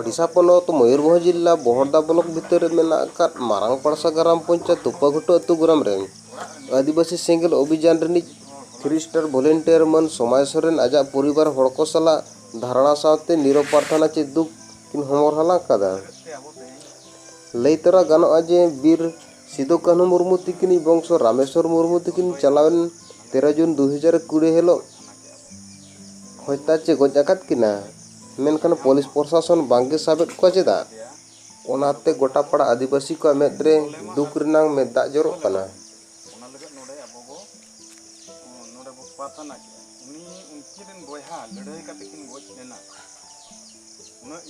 ओडिशा पनत मयूरभंज जिला बहरदा ब्लॉक भितर मेनाकात मारांग पाड़सा ग्राम पंचायत तुपाघुटू अतु ग्राम रे आदिवासी सेंगेल अभियान रिनिज 3 स्टार वॉलंटियर मन समाय सोरेन आजा परिवार हड़को सला धारणा सावते नीरव प्रार्थना चे दुख किन हमर हला कदा लई तरा गानोआ जे बीर सिदो कान्हू मुर्मू तिकिनी वंश रामेश्वर मुर्मू तिकिन चलावेन 13 जून 2020 हेलो हत्या चे गज आकात किना मेनखान पुलिस प्रशासन बांगे साबेद को चेदा ओनाते गोटा पड़ा आदिवासी को मेदरे दुख रिनांग में दाग जरोग कना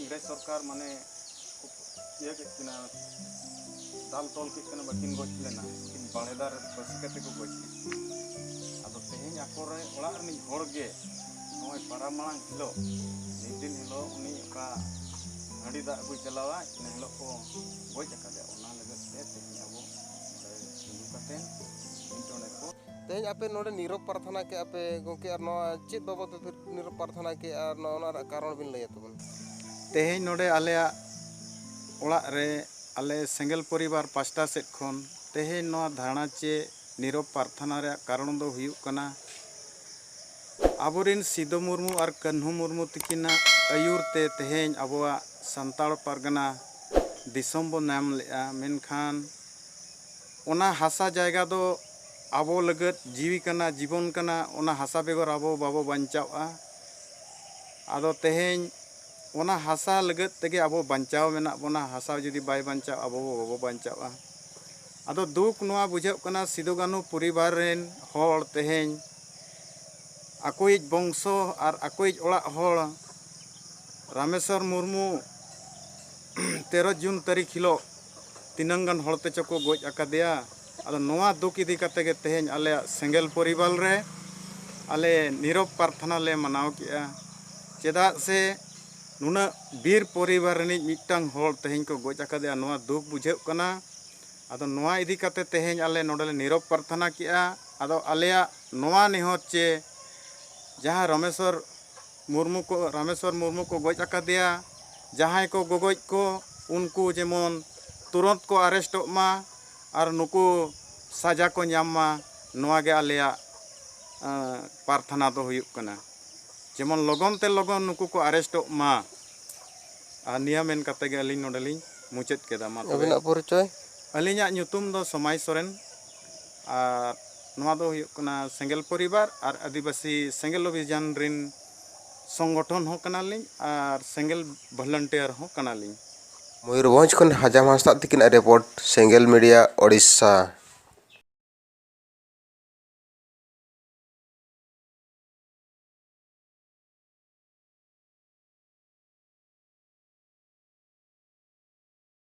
इंग्रेज सरकार माने ये किना दाल तोल के कने बकिन गोच लेना किन बाणेदार बसी कते को गोच आदो तेहेन आकोरे ओला रनि होड़गे नय पारा मांग हिलो दिन हिलो उनी का हंडी दा अगु चलावा इन हिलो को गोच आकादे ओना लगत ते तेहेन आबो हिंदू कते इंटोने को तेहेन आपे नोडे नीरव प्रार्थना के आपे गोके आर नो चेत बाबत फिर नीरव प्रार्थना के आर नो ओना कारण बिन लय तबन तेहेन नोडे आलेया ओला रे आले सेंगेल परिवार पास्टा सेट खन तेहेन नो धारणा चे नीरव प्रार्थना रे कारण दो हुयुक कना आबोरिन सिदो मुर्मू और कान्हू मुर्मू तिकिना आयुर ते तेहेन आबोआ संताल पारगना दिसम बो नाम लेआ मेनखान ओना हासा जायगा दो आबो लगत जीवी कना जीवन कना ओना हासा बेगर आबो बाबो बांचावा आदो तेहेन ओना हासा लगत तेगे आबो बांचाव मेना बोना हासा जुदी बाय बांचाव आबो बाबो बांचावा आदो दुख नोआ बुझाव कना सिदो कान्हू परिवार रेन होड़ तेहेन आकोई वंशो और आकोई ओला होड़ रामेश्वर मुर्मू 13 जून तारीख हिलो तिनंगन होड़ते चको गोज आकादेया आदो नोआ दुख इदी कते गे तेहेन आले सेंगेल परिवार रे आले नीरव प्रार्थना ले मनाव किया चेदा से नुना बीर परिवार रिनिज मिटटांग होड़ तेहेन को गोज आकादेया नोआ दुख बुझाव कना आदो नोआ इदी कते तेहेन आले नोडले नीरव प्रार्थना किया आदो आलेया नोआ निहोर चे जहाँ रामेश्वर मुर्मू को गोज आकादेया जहाँ को गोगोज को उनको जेमन तुरंत को अरेस्ट मा और नुकु सजा को नाम मा नोआ गे आलेया प्रार्थना दो हुयुक कना जेमन लगन ते लगन नुकु को अरेस्ट मा आ निया मेन कते गे अलिन नोडलिन मुचेद केदा मा अबिना परिचय अलिना ᱧᱩᱛᱩᱢ दो समाय सोरेन और नोआ दो हुयुक कना सेंगेल परिवार और आदिवासी सेंगेल अभियान रिन संगठन हो कनालिन और सेंगेल वॉलंटियर हो कनालिन मयूरभंज खन हजाम हांसदा तिकिन रिपोर्ट सेंगेल मीडिया ओडिशा।